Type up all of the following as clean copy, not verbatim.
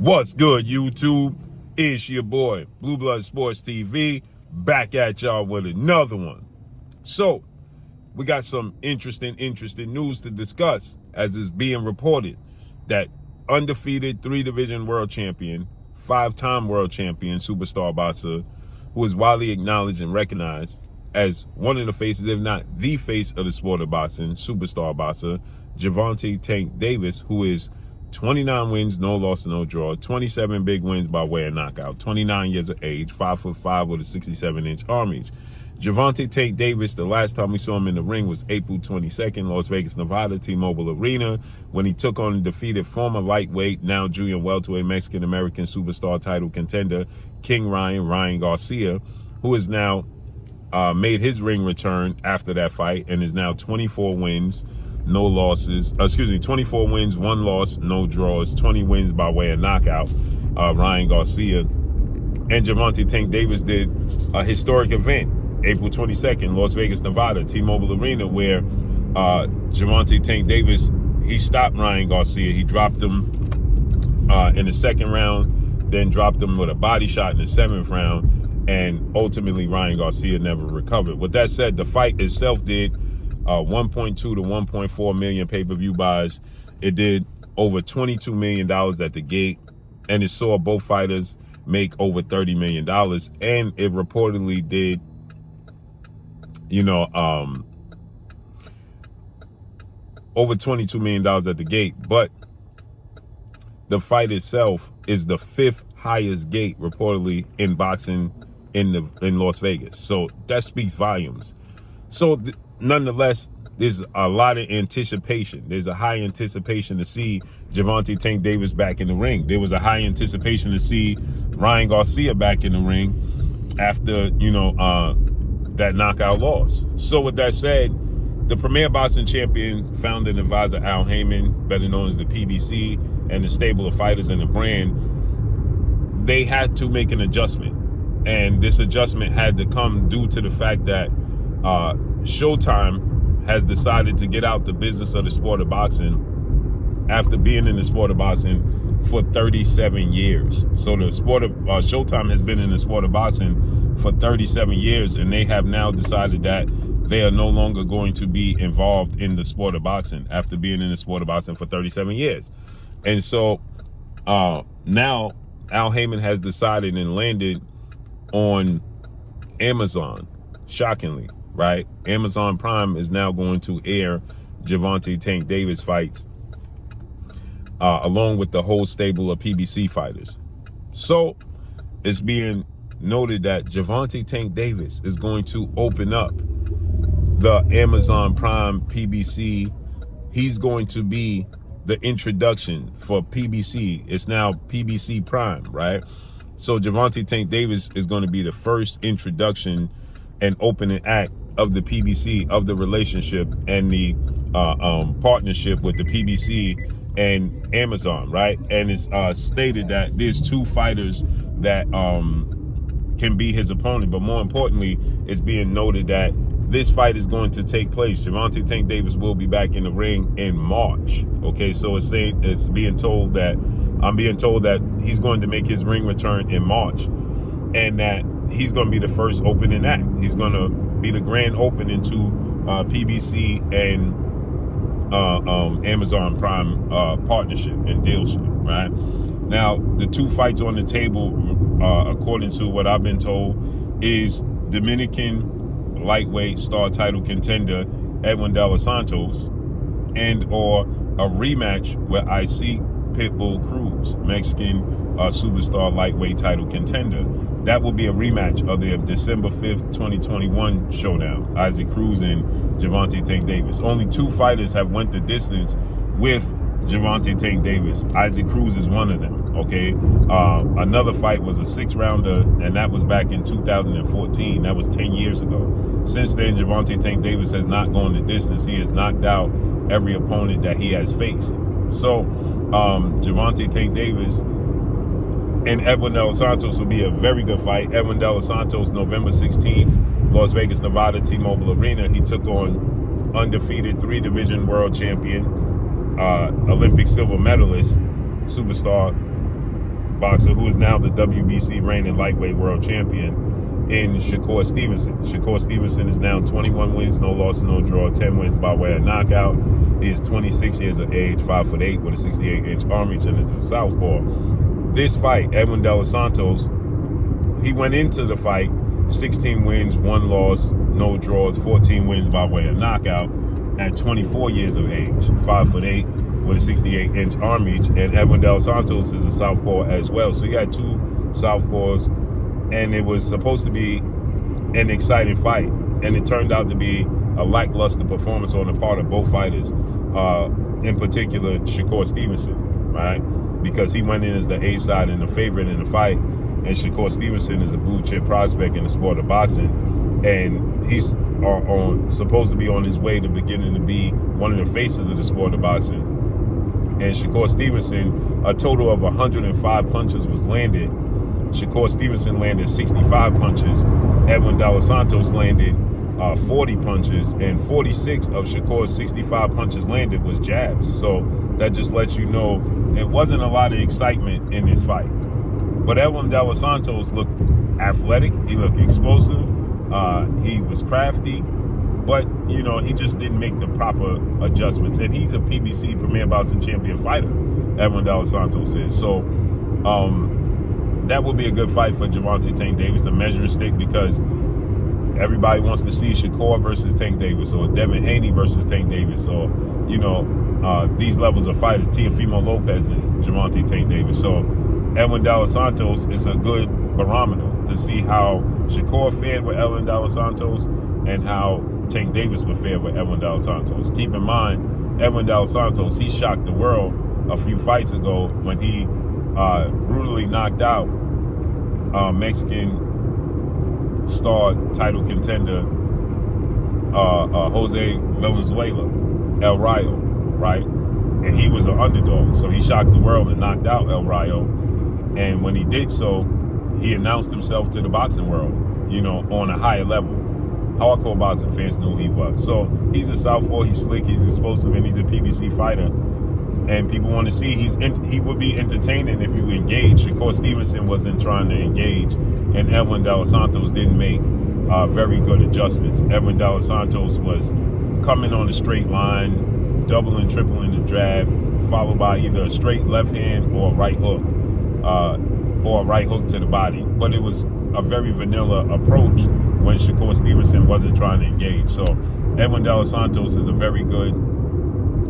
What's good, YouTube? It's your boy, Blue Blood Sports TV, back at y'all with another one. So, we got some interesting news to discuss, as is being reported that undefeated 3-division world champion, 5-time world champion, superstar boxer, who is widely acknowledged and recognized as one of the faces, if not the face of the sport of boxing, superstar boxer, Gervonta Tank Davis, who is 29 wins, no loss, no draw, 27 big wins by way of knockout, 29 years of age, 5'5" with a 67-inch arm reach. Gervonta Tank Davis, the last time we saw him in the ring was April 22nd, Las Vegas, Nevada, T-Mobile Arena, when he took on and defeated former lightweight, now junior welterweight Mexican-American superstar title contender, King Ryan Garcia, who has now made his ring return after that fight and is now 24 wins, no losses, 24 wins, 1 loss, no draws, 20 wins by way of knockout, Ryan Garcia. And Gervonta Tank Davis did a historic event, April 22nd, Las Vegas, Nevada, T-Mobile Arena, where Gervonta Tank Davis, he stopped Ryan Garcia. He dropped him in the 2nd round, then dropped him with a body shot in the 7th round, and ultimately Ryan Garcia never recovered. With that said, the fight itself did 1.2 to 1.4 million pay-per-view buys. It did over $22 million at the gate, and it saw both fighters make over $30 million. And it reportedly did, over $22 million at the gate. But the fight itself is the 5th highest gate reportedly in boxing in Las Vegas. So that speaks volumes. So nonetheless, there's a lot of anticipation. There's a high anticipation to see Gervonta Tank Davis back in the ring. There was a high anticipation to see Ryan Garcia back in the ring after, that knockout loss. So with that said, the premier boxing champion, founder and advisor Al Haymon, better known as the PBC, and the stable of fighters and the brand, they had to make an adjustment. And this adjustment had to come due to the fact that Showtime has decided to get out the business of the sport of boxing after being in the sport of boxing for 37 years. So the sport of Showtime has been in the sport of boxing for 37 years, and they have now decided that they are no longer going to be involved in the sport of boxing after being in the sport of boxing for 37 years. And so now Al Haymon has decided and landed on Amazon, shockingly, right? Amazon Prime is now going to air Gervonta Tank Davis fights along with the whole stable of PBC fighters. So it's being noted that Gervonta Tank Davis is going to open up the Amazon Prime PBC. He's going to be the introduction for PBC. It's now PBC Prime, right? So Gervonta Tank Davis is going to be the first introduction and opening act of the PBC, of the relationship and the partnership with the PBC and Amazon, right? And it's stated that there's 2 fighters that can be his opponent, but more importantly, it's being noted that this fight is going to take place. Gervonta Tank Davis will be back in the ring in March. Okay, so I'm being told that he's going to make his ring return in March, and that he's going to be the first opening act. He's going to be the grand opening to PBC and Amazon Prime partnership and dealship, right? Now, the 2 fights on the table, according to what I've been told, is Dominican lightweight star title contender Edwin Santos and or a rematch where I see Pitbull Cruz, Mexican superstar lightweight title contender. That will be a rematch of the December 5th, 2021 showdown, Isaac Cruz and Gervonta Tank Davis. Only 2 fighters have went the distance with Gervonta Tank Davis. Isaac Cruz is one of them, okay? Another fight was a 6-rounder, and that was back in 2014. That was 10 years ago. Since then, Gervonta Tank Davis has not gone the distance. He has knocked out every opponent that he has faced. So, Gervonta Tank Davis and Edwin Santos will be a very good fight. Edwin Santos, November 16th, Las Vegas, Nevada, T-Mobile Arena. He took on undefeated 3-division world champion, Olympic silver medalist, superstar boxer who is now the WBC reigning lightweight world champion in Shakur Stevenson. Shakur Stevenson is now 21 wins, no loss, no draw, 10 wins by way of knockout. He is 26 years of age, 5'8", with a 68-inch arm reach, and is a southpaw. This fight, Edwin De Los Santos, he went into the fight 16 wins, 1 loss, no draws, 14 wins by way of knockout at 24 years of age, 5'8", with a 68-inch arm reach. And Edwin De Los Santos is a southpaw as well. So you had 2 southpaws, and it was supposed to be an exciting fight. And it turned out to be a lackluster performance on the part of both fighters, in particular Shakur Stevenson, right? Because he went in as the A side and the favorite in the fight. And Shakur Stevenson is a blue chip prospect in the sport of boxing. And he's supposed to be on his way to beginning to be one of the faces of the sport of boxing. And Shakur Stevenson, a total of 105 punches was landed. Shakur Stevenson landed 65 punches. Edwin De Los Santos landed 40 punches, and 46 of Shakur's 65 punches landed was jabs. So that just lets you know it wasn't a lot of excitement in this fight. But Edwin De Los Santos looked athletic. He looked explosive. He was crafty. But, you know, he just didn't make the proper adjustments. And he's a PBC Premier Boxing Champion fighter, Edwin De Los Santos is. So that would be a good fight for Gervonta Tank Davis, a measuring stick, because everybody wants to see Shakur versus Tank Davis, or Devin Haney versus Tank Davis, or, you know, these levels of fighters, Teofimo Lopez and Gervonta Tank Davis. So Edwin De Los Santos is a good barometer to see how Shakur fared with Edwin De Los Santos and how Tank Davis would fare with Edwin De Los Santos. Keep in mind, Edwin De Los Santos, he shocked the world a few fights ago when he brutally knocked out Mexican star title contender Jose Valenzuela, El Rayo, right? And he was an underdog, so he shocked the world and knocked out El Rayo. And when he did so, he announced himself to the boxing world, you know, on a higher level. Hardcore boxing fans knew who he was. So he's a southpaw, he's slick, he's explosive, and he's a PBC fighter. And people want to see he would be entertaining if you engage. Shakur Stevenson wasn't trying to engage, and Edwin De Los Santos didn't make very good adjustments. Edwin De Los Santos was coming on a straight line, doubling, tripling the jab, followed by either a straight left hand or a right hook, to the body. But it was a very vanilla approach when Shakur Stevenson wasn't trying to engage. So Edwin De Los Santos is a very good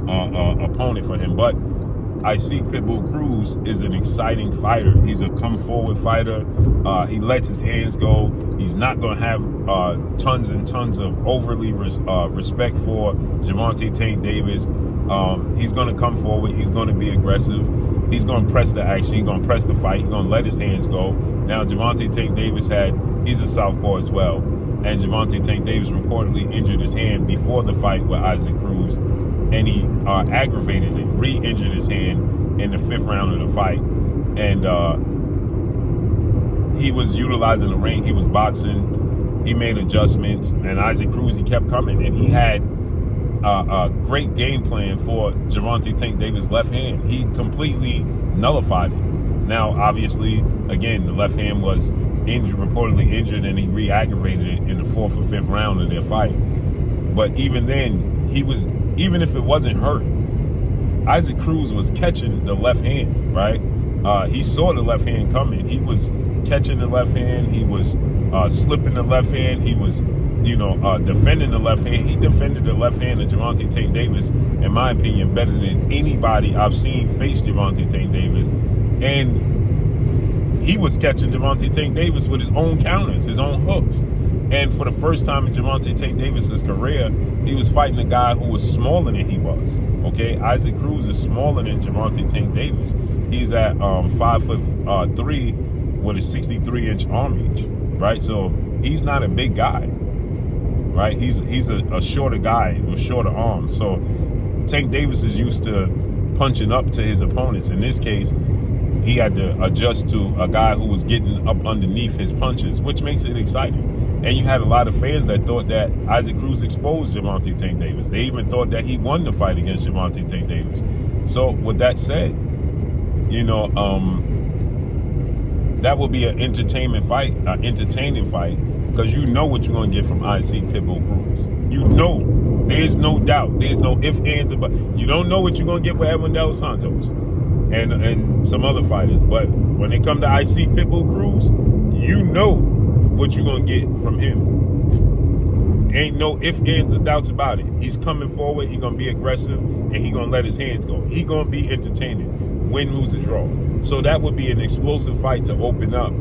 opponent for him. But I see Pitbull Cruz is an exciting fighter. He's a come forward fighter. He lets his hands go. He's not going to have tons and tons of overly respect for Gervonta Tank Davis. He's going to come forward. He's going to be aggressive. He's going to press the action. He's going to press the fight. He's going to let his hands go. Now, Gervonta Tank Davis he's a southpaw as well. And Gervonta Tank Davis reportedly injured his hand before the fight with Isaac Cruz. And he aggravated it, re-injured his hand in the 5th round of the fight. And he was utilizing the ring. He was boxing. He made adjustments. And Isaac Cruz, he kept coming. And he had a great game plan for Gervonta Tank Davis' left hand. He completely nullified it. Now, obviously, again, the left hand was reportedly injured, and he re-aggravated it in the 4th or 5th round of their fight. But even then, even if it wasn't hurt, Isaac Cruz was catching the left hand, right? He saw the left hand coming. He was catching the left hand. He was slipping the left hand. He was, defending the left hand. He defended the left hand of Gervonta Tank Davis, in my opinion, better than anybody I've seen face Gervonta Tank Davis. And he was catching Gervonta Tank Davis with his own counters, his own hooks. And for the first time in Gervonta Tank Davis's career, he was fighting a guy who was smaller than he was. Okay, Isaac Cruz is smaller than Gervonta Tank Davis. He's at 5'3" with a 63-inch arm reach, right? So he's not a big guy, right? He's a shorter guy with shorter arms. So Tank Davis is used to punching up to his opponents. In this case, he had to adjust to a guy who was getting up underneath his punches, which makes it exciting. And you had a lot of fans that thought that Isaac Cruz exposed Gervonta Tank Davis. They even thought that he won the fight against Gervonta Tank Davis. So with that said, that will be an entertaining fight, because you know what you're going to get from IC Pitbull Cruz. You know, there's no doubt. There's no ifs, ands, or buts. You don't know what you're going to get with Edwin Santos and some other fighters. But when it comes to IC Pitbull Cruz, you know what you're going to get from him. Ain't no ifs, ands, or doubts about it. He's coming forward. He's going to be aggressive, and he's going to let his hands go. He's going to be entertaining. Win, lose, or draw. So that would be an explosive fight to open up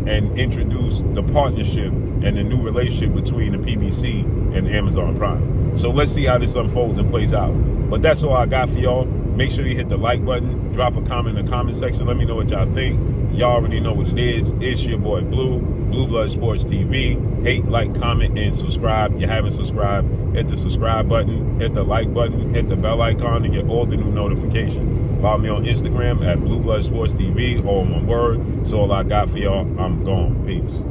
and introduce the partnership and the new relationship between the PBC and Amazon Prime. So let's see how this unfolds and plays out. But that's all I got for y'all. Make sure you hit the like button. Drop a comment in the comment section. Let me know what y'all think. Y'all already know what it is. It's your boy Blue, Blue Blood Sports TV. Hate, like, comment, and subscribe. If you haven't subscribed, hit the subscribe button, hit the like button, hit the bell icon to get all the new notifications. Follow me on Instagram at Blue Blood Sports TV, all in one word. That's all I got for y'all. I'm gone. Peace.